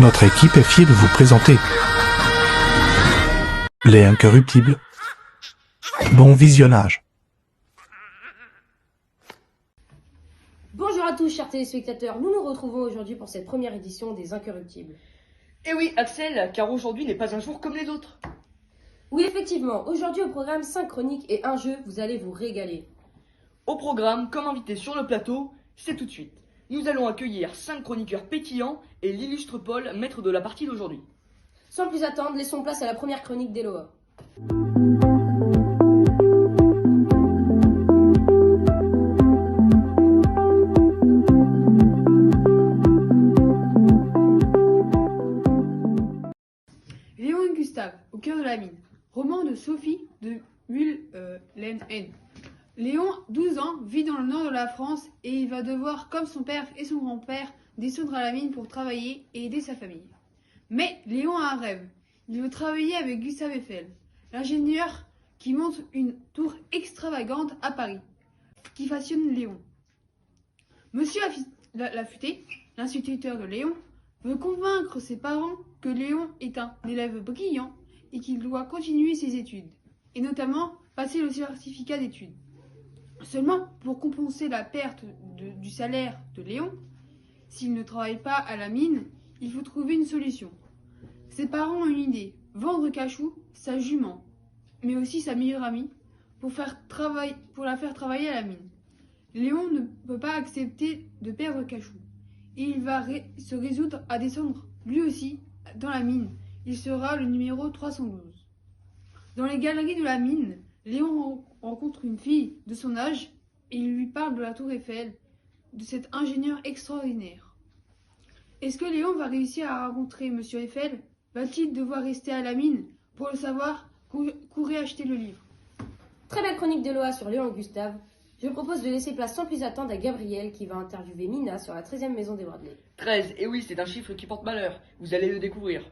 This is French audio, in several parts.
Notre équipe est fière de vous présenter Les Incorruptibles. Bon visionnage. Bonjour à tous chers téléspectateurs, nous nous retrouvons aujourd'hui pour cette première édition des Incorruptibles. Eh oui, Axel, car aujourd'hui n'est pas un jour comme les autres. Oui effectivement, aujourd'hui au programme 5 chroniques et un jeu, vous allez vous régaler. Au programme, comme invité sur le plateau, c'est tout de suite. Nous allons accueillir 5 chroniqueurs pétillants et l'illustre Paul, maître de la partie d'aujourd'hui. Sans plus attendre, laissons place à la première chronique d'Eloa. Léon et Gustave, au cœur de la mine. Roman de Sophie de Mullen. Léon, 12 ans, vit dans le nord de la France et il va devoir, comme son père et son grand-père, descendre à la mine pour travailler et aider sa famille. Mais Léon a un rêve. Il veut travailler avec Gustave Eiffel, l'ingénieur qui monte une tour extravagante à Paris, qui fascine Léon. Monsieur Lafuté, l'instituteur de Léon, veut convaincre ses parents que Léon est un élève brillant et qu'il doit continuer ses études, et notamment passer le certificat d'études. Seulement, pour compenser la perte du salaire de Léon, s'il ne travaille pas à la mine, il faut trouver une solution. Ses parents ont une idée, vendre Cachou, sa jument, mais aussi sa meilleure amie, pour la faire travailler à la mine. Léon ne peut pas accepter de perdre Cachou, et il va se résoudre à descendre lui aussi dans la mine. Il sera le numéro 312. Dans les galeries de la mine, Léon rencontre une fille de son âge et il lui parle de la tour Eiffel, de cet ingénieur extraordinaire. Est-ce que Léon va réussir à rencontrer Monsieur Eiffel? Va-t-il devoir rester à la mine? Pour le savoir, courez acheter le livre. Très belle chronique d'Eloa sur Léon et Gustave. Je propose de laisser place sans plus attendre à Gabriel qui va interviewer Mina sur la 13e maison des Bradley. 13, et oui, c'est un chiffre qui porte malheur. Vous allez le découvrir.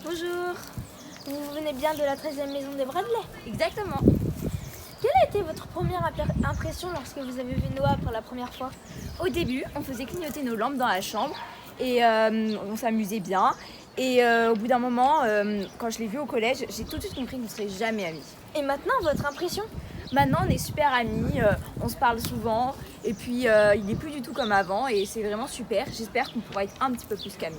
Bonjour, vous venez bien de la 13e maison des Bradley? Exactement. Quelle a été votre première impression lorsque vous avez vu Noah pour la première fois? Au début, on faisait clignoter nos lampes dans la chambre et on s'amusait bien. Et au bout d'un moment, quand je l'ai vu au collège, j'ai tout de suite compris qu'on ne serait jamais amis. Et maintenant, votre impression? Maintenant, on est super amis, on se parle souvent et puis il n'est plus du tout comme avant et c'est vraiment super. J'espère qu'on pourra être un petit peu plus qu'amis.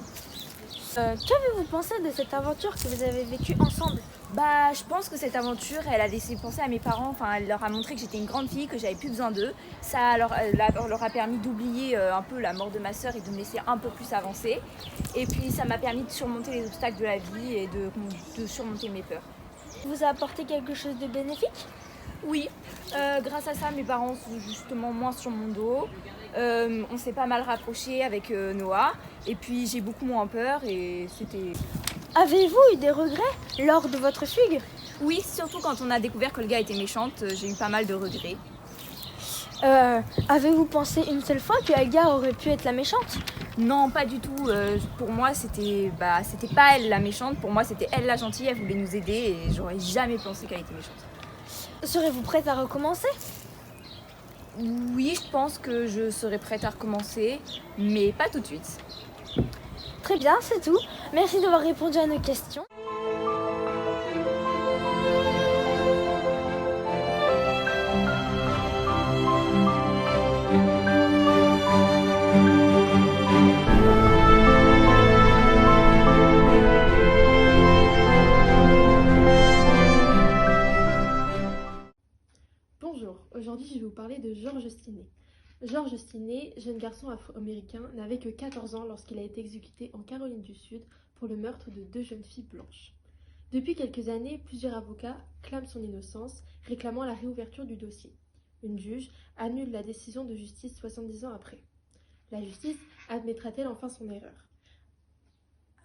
Qu'avez-vous pensé de cette aventure que vous avez vécue ensemble? Bah, je pense que cette aventure, elle a laissé penser à mes parents, enfin, elle leur a montré que j'étais une grande fille, que j'avais plus besoin d'eux. Ça leur a permis d'oublier un peu la mort de ma sœur et de me laisser un peu plus avancer. Et puis, ça m'a permis de surmonter les obstacles de la vie et de surmonter mes peurs. Vous a apporté quelque chose de bénéfique? Oui, grâce à ça, mes parents sont justement moins sur mon dos. On s'est pas mal rapprochés avec Noah. Et puis, j'ai beaucoup moins peur et c'était... Avez-vous eu des regrets lors de votre fugue? Oui, surtout quand on a découvert que le gars était méchante, j'ai eu pas mal de regrets. Avez-vous pensé une seule fois que Elga aurait pu être la méchante? Non, pas du tout. Pour moi, c'était pas elle la méchante. Pour moi, c'était elle la gentille. Elle voulait nous aider et j'aurais jamais pensé qu'elle était méchante. Serez-vous prête à recommencer? Oui, je pense que je serais prête à recommencer, mais pas tout de suite. Très bien, c'est tout. Merci d'avoir répondu à nos questions. Bonjour, aujourd'hui je vais vous parler de George Stinney. George Stinney, jeune garçon afro-américain, n'avait que 14 ans lorsqu'il a été exécuté en Caroline du Sud pour le meurtre de 2 jeunes filles blanches. Depuis quelques années, plusieurs avocats clament son innocence, réclamant la réouverture du dossier. Une juge annule la décision de justice 70 ans après. La justice admettra-t-elle enfin son erreur?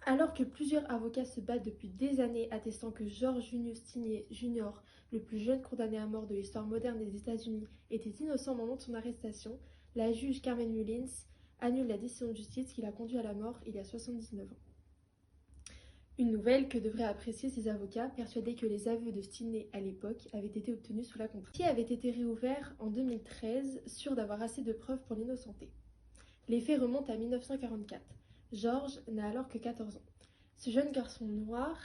Alors que plusieurs avocats se battent depuis des années attestant que George Junius Stinney Jr., le plus jeune condamné à mort de l'histoire moderne des États-Unis, était innocent au moment de son arrestation, la juge Carmen Mullins annule la décision de justice qui l'a conduit à la mort il y a 79 ans. Une nouvelle que devraient apprécier ses avocats, persuadés que les aveux de Stinney à l'époque avaient été obtenus sous la contrainte. Qui avait été réouvert en 2013, sûr d'avoir assez de preuves pour l'innocenter. Les faits remontent à 1944. George n'a alors que 14 ans. Ce jeune garçon noir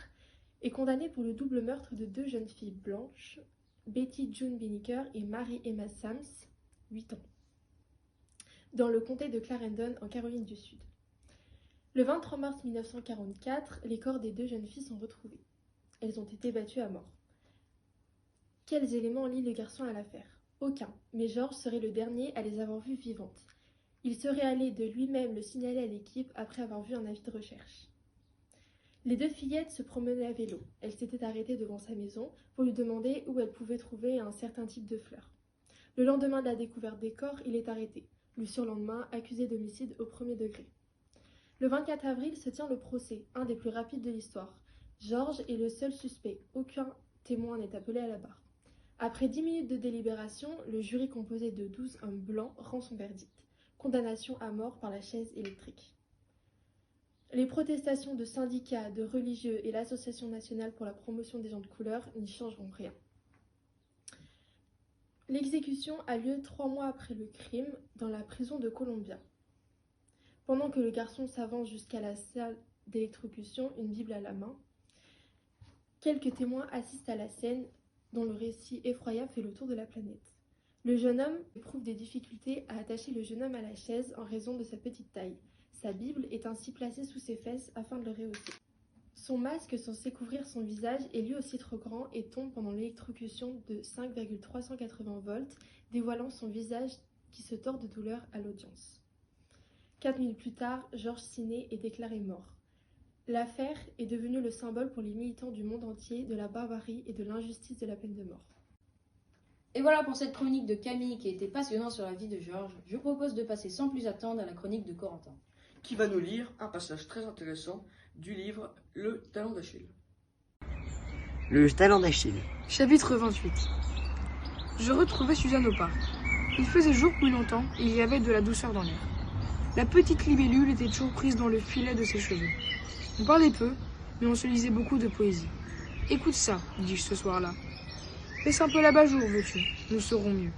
est condamné pour le double meurtre de 2 jeunes filles blanches, Betty June Binnicker et Mary Emma Sams, 8 ans, dans le comté de Clarendon en Caroline du Sud. Le 23 mars 1944, les corps des 2 jeunes filles sont retrouvés. Elles ont été battues à mort. Quels éléments lient le garçon à l'affaire? Aucun, mais George serait le dernier à les avoir vues vivantes. Il serait allé de lui-même le signaler à l'équipe après avoir vu un avis de recherche. Les 2 fillettes se promenaient à vélo. Elles s'étaient arrêtées devant sa maison pour lui demander où elles pouvaient trouver un certain type de fleurs. Le lendemain de la découverte des corps, il est arrêté. Le surlendemain, accusé d'homicide au premier degré. Le 24 avril se tient le procès, un des plus rapides de l'histoire. George est le seul suspect. Aucun témoin n'est appelé à la barre. Après 10 minutes de délibération, le jury composé de 12 hommes blancs rend son verdict. Condamnation à mort par la chaise électrique. Les protestations de syndicats, de religieux et l'Association nationale pour la promotion des gens de couleur n'y changeront rien. L'exécution a lieu 3 mois après le crime dans la prison de Columbia. Pendant que le garçon s'avance jusqu'à la salle d'électrocution, une Bible à la main, quelques témoins assistent à la scène dont le récit effroyable fait le tour de la planète. Le jeune homme éprouve des difficultés à attacher le jeune homme à la chaise en raison de sa petite taille. Sa Bible est ainsi placée sous ses fesses afin de le rehausser. Son masque censé couvrir son visage est lui aussi trop grand et tombe pendant l'électrocution de 5,380 volts, dévoilant son visage qui se tord de douleur à l'audience. 4 minutes plus tard, George Stinney est déclaré mort. L'affaire est devenue le symbole pour les militants du monde entier de la barbarie et de l'injustice de la peine de mort. Et voilà pour cette chronique de Camille qui était passionnante sur la vie de Georges. Je vous propose de passer sans plus attendre à la chronique de Corentin, qui va nous lire un passage très intéressant du livre Le talent d'Achille. Le talent d'Achille. Chapitre 28. Je retrouvais Suzanne au parc. Il faisait jour plus longtemps et il y avait de la douceur dans l'air. La petite libellule était toujours prise dans le filet de ses cheveux. On parlait peu, mais on se lisait beaucoup de poésie. Écoute ça, dis-je ce soir-là. Laisse un peu l'abat-jour, veux-tu, nous serons mieux.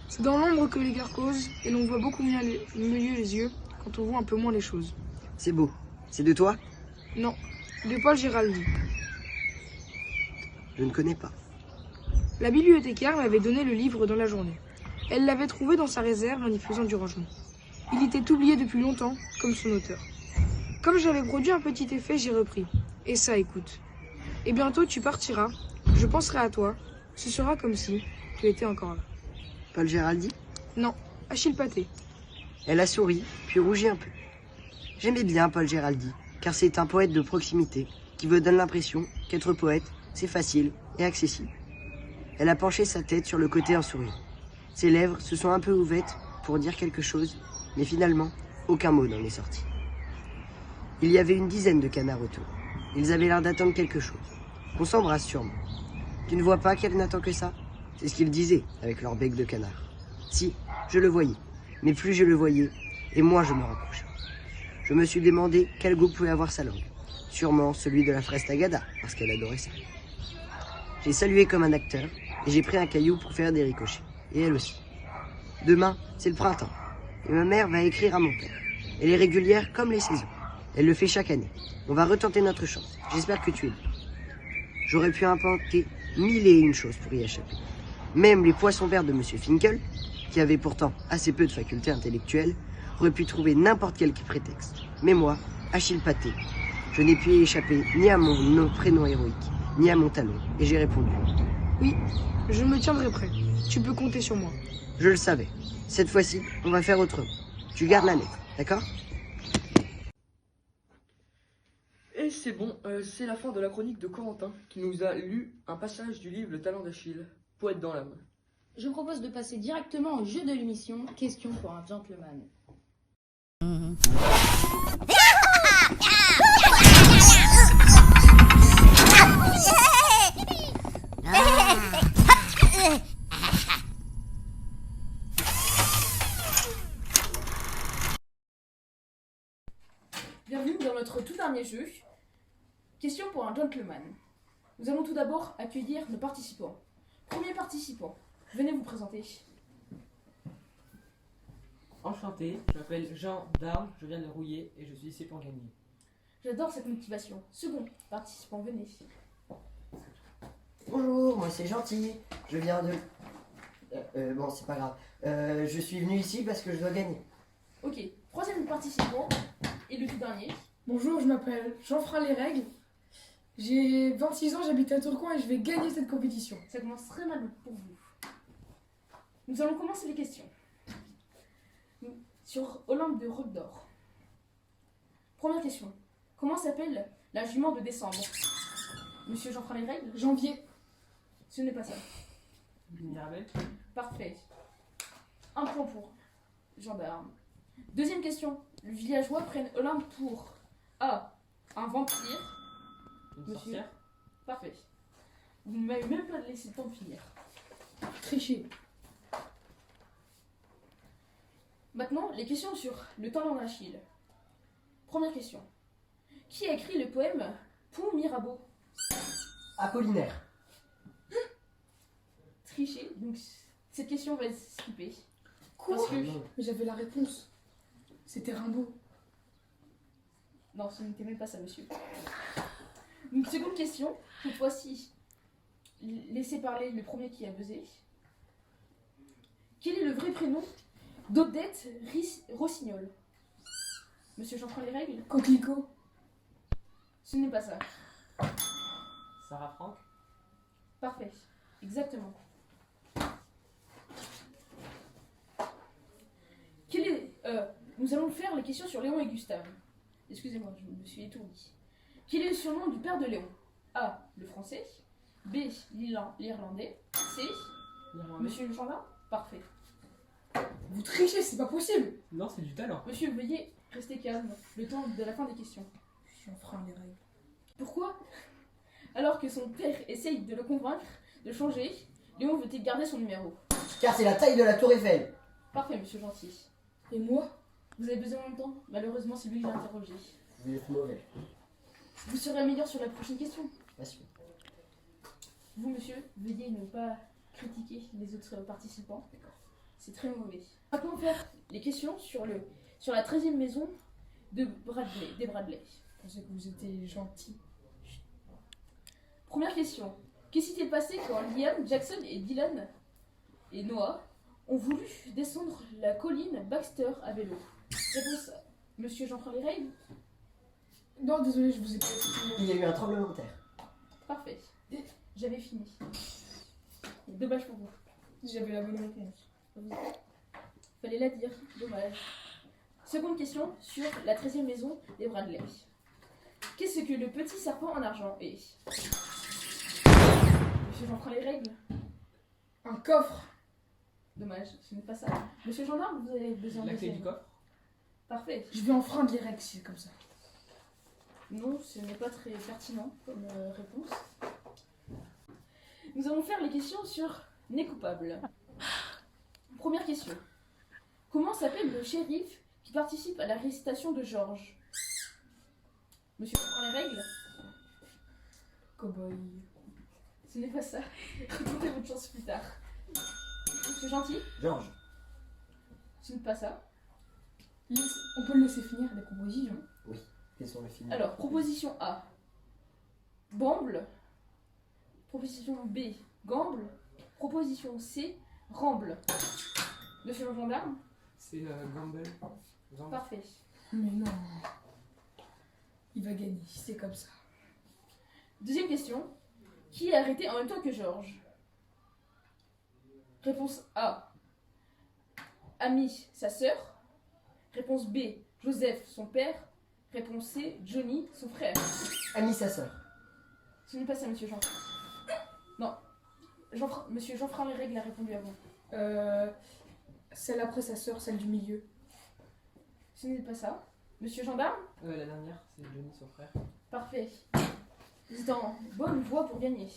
C'est dans l'ombre que les gars causent et l'on voit beaucoup mieux les yeux quand on voit un peu moins les choses. C'est beau. C'est de toi? Non, de Paul Géraldi. Je ne connais pas. La bibliothécaire m'avait donné le livre dans la journée. Elle l'avait trouvé dans sa réserve en y faisant du rangement. Il était oublié depuis longtemps, comme son auteur. Comme j'avais produit un petit effet, j'ai repris. Et ça, écoute. Et bientôt, tu partiras. Je penserai à toi. Ce sera comme si tu étais encore là. Paul Géraldi? Non, Achille Pathé. Elle a souri, puis rougi un peu. J'aimais bien Paul Géraldi, car c'est un poète de proximité, qui me donne l'impression qu'être poète, c'est facile et accessible. Elle a penché sa tête sur le côté en souriant. Ses lèvres se sont un peu ouvertes pour dire quelque chose, mais finalement, aucun mot n'en est sorti. Il y avait une dizaine de canards autour. Ils avaient l'air d'attendre quelque chose. On s'embrasse sûrement. Tu ne vois pas qu'elle n'attend que ça? C'est ce qu'ils disaient avec leur bec de canard. Si, je le voyais. Mais plus je le voyais, et moins je me rapprochais. Je me suis demandé quel goût pouvait avoir sa langue. Sûrement celui de la fraise tagada, parce qu'elle adorait ça. J'ai salué comme un acteur, et j'ai pris un caillou pour faire des ricochets. Et elle aussi. Demain, c'est le printemps. Et ma mère va écrire à mon père. Elle est régulière comme les saisons. Elle le fait chaque année. On va retenter notre chance. J'espère que tu es là. J'aurais pu inventer 1001 choses pour y échapper. Même les poissons verts de Monsieur Finkel, qui avait pourtant assez peu de facultés intellectuelles, auraient pu trouver n'importe quel prétexte. Mais moi, Achille Pathé, je n'ai pu y échapper ni à mon prénom héroïque, ni à mon talon. Et j'ai répondu. Oui, je me tiendrai prêt. Tu peux compter sur moi. Je le savais. Cette fois-ci, on va faire autrement. Tu gardes la lettre, d'accord? Et c'est bon, c'est la fin de la chronique de Corentin, qui nous a lu un passage du livre Le talent d'Achille, poète dans l'âme. Je propose de passer directement au jeu de l'émission, question pour un gentleman. notre tout dernier jeu. Question pour un gentleman. Nous allons tout d'abord accueillir nos participants. Premier participant, venez vous présenter. Enchanté, je m'appelle Jean Darme, je viens de Rouillé et je suis ici pour gagner. J'adore cette motivation. Second participant, venez. Bonjour, moi c'est Gentil. Je viens de... bon, c'est pas grave. Je suis venu ici parce que je dois gagner. Ok, troisième participant et le tout dernier. Bonjour, je m'appelle Jean-Franc Les Règles. J'ai 26 ans, j'habite à Tourcoing et je vais gagner cette compétition. Ça commence très mal pour vous. Nous allons commencer les questions. Sur Olympe de Roque d'Or. Première question. Comment s'appelle la jument de décembre? Monsieur Jean-Franc Les Règles? Janvier. Ce n'est pas ça. Mirabelle. Parfait. Un point pour gendarme. Deuxième question. Le villageois prenne Olympe pour A. Un vampire. Une Monsieur. sorcière. Parfait. Vous ne m'avez même pas laissé le temps de finir. Tricher. Maintenant, les questions sur le talent d'Achille. Première question. Qui a écrit le poème Pont Mirabeau? Apollinaire. Tricher. Donc, cette question va être skippée. Quoi? Parce que... Non. Mais j'avais la réponse. C'était Rimbaud. Non, ce n'était même pas ça, monsieur. Donc, seconde question. Cette fois-ci, laissez parler le premier qui a buzzé. Quel est le vrai prénom d'Odette Rossignol? Monsieur Jean-Franc Les Règles? Coquelicot. Ce n'est pas ça. Sarah Franck. Parfait. Exactement. Nous allons faire les questions sur Léon et Gustave. Excusez-moi, je me suis étourdie. Quel est le surnom du père de Léon? A. Le français. B. L'irlandais. C. L'Irlandais. Monsieur le gendarme? Parfait. Vous trichez, c'est pas possible. Non, c'est du talent. Monsieur, veuillez rester calme le temps de la fin des questions. Jean-Franc Les Règles. Pourquoi? Alors que son père essaye de le convaincre de changer, Léon veut-il garder son numéro? Car c'est la taille de la tour Eiffel. Parfait, monsieur Gentil. Et moi? Vous avez besoin de temps? Malheureusement, c'est lui que j'ai interrogé. Vous êtes mauvais. Vous serez meilleur sur la prochaine question. Pas sûr. Vous, monsieur, veuillez ne pas critiquer les autres participants. C'est très mauvais. Maintenant, on va faire les questions sur la 13e maison des Bradley. Je pensais que vous étiez gentil. Première question. Que s'est-il passé quand Liam, Jackson et Dylan et Noah ont voulu descendre la colline Baxter à vélo? Réponse monsieur Jean-Franc Les Règles? Non, désolé, je vous ai pas expliqué. Il y a eu un tremblement de terre. Parfait. J'avais fini. Dommage pour vous. J'avais la bonne réponse. Fallait la dire. Dommage. Seconde question sur la 13e maison des Bradley. Qu'est-ce que le petit serpent en argent est? Monsieur Jean-Franc Les Règles? Un coffre. Dommage, ce n'est pas ça. Monsieur Gendarme, vous avez besoin de La clé du coffre. Parfait. Je vais enfreindre les règles, si c'est comme ça. Non, ce n'est pas très pertinent comme réponse. Nous allons faire les questions sur né coupable. Première question. Comment s'appelle le shérif qui participe à l'arrestation de Georges? Monsieur Jean-Franc Les Règles? Cowboy. Ce n'est pas ça. Tentez votre chance plus tard. Monsieur Gentil? Georges. Ce n'est pas ça. On peut le laisser finir les propositions. Oui. Quels sont les films? Alors, proposition A. Bamble. Proposition B. Gamble. Proposition C. Ramble. Monsieur le gendarme? C'est Gamble. Parfait. Mais non. Il va gagner, c'est comme ça. Deuxième question. Qui est arrêté en même temps que Georges? Réponse A. Ami, sa sœur. Réponse B. Joseph, son père. Réponse C. Johnny, son frère. Annie, sa sœur. Ce n'est pas ça, monsieur Jean. Non. Monsieur Jean-Franc Les Règles a répondu avant. Celle après sa sœur, celle du milieu. Ce n'est pas ça. Monsieur Gendarme? La dernière, c'est Johnny, son frère. Parfait. Vous êtes en bonne voie pour gagner.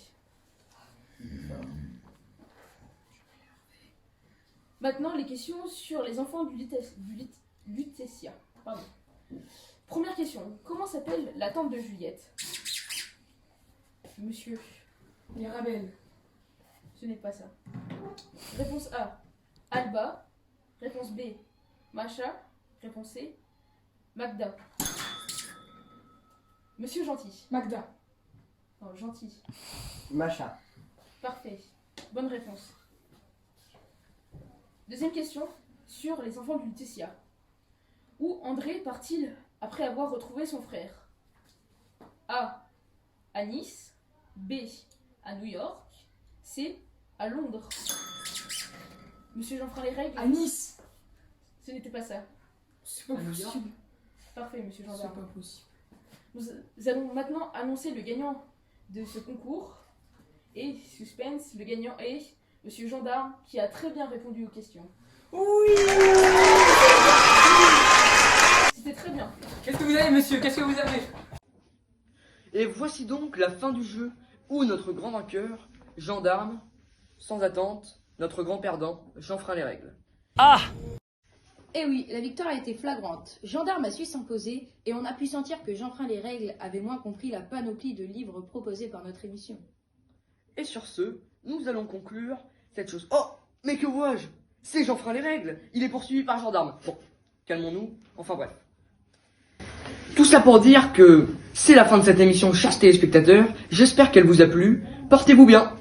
Maintenant, les questions sur les enfants du Lutetia. Pardon. Première question. Comment s'appelle la tante de Juliette? Monsieur. Mirabel. Ce n'est pas ça. Réponse A. Alba. Réponse B. Macha. Réponse C. Magda. Monsieur Gentil. Magda. Non, Gentil. Macha. Parfait. Bonne réponse. Deuxième question sur les enfants du Lutetia. Où André part-il après avoir retrouvé son frère? A. À Nice. B. À New York. C. À Londres. Monsieur Jean-Franc les règles? À Nice. Ce n'était pas ça. C'est pas possible. Parfait, monsieur C'est Gendarme. pas possible. Nous allons maintenant annoncer le gagnant de ce concours. Et suspense, le gagnant est monsieur Gendarme qui a très bien répondu aux questions. Oui. C'était très bien. Qu'est-ce que vous avez, monsieur? Qu'est-ce que vous avez? Et voici donc la fin du jeu où notre grand vainqueur, Gendarme, sans attente, notre grand perdant, Jean-Frein les règles. Eh oui, la victoire a été flagrante. Gendarme a su s'imposer et on a pu sentir que Jean-Frein les règles avait moins compris la panoplie de livres proposés par notre émission. Et sur ce, nous allons conclure cette chose. Oh, mais que vois-je? C'est Jean-Frein les règles. Il est poursuivi par Gendarme. Bon, calmons-nous. Enfin bref. Tout ça pour dire que c'est la fin de cette émission, chers téléspectateurs. J'espère qu'elle vous a plu. Portez-vous bien.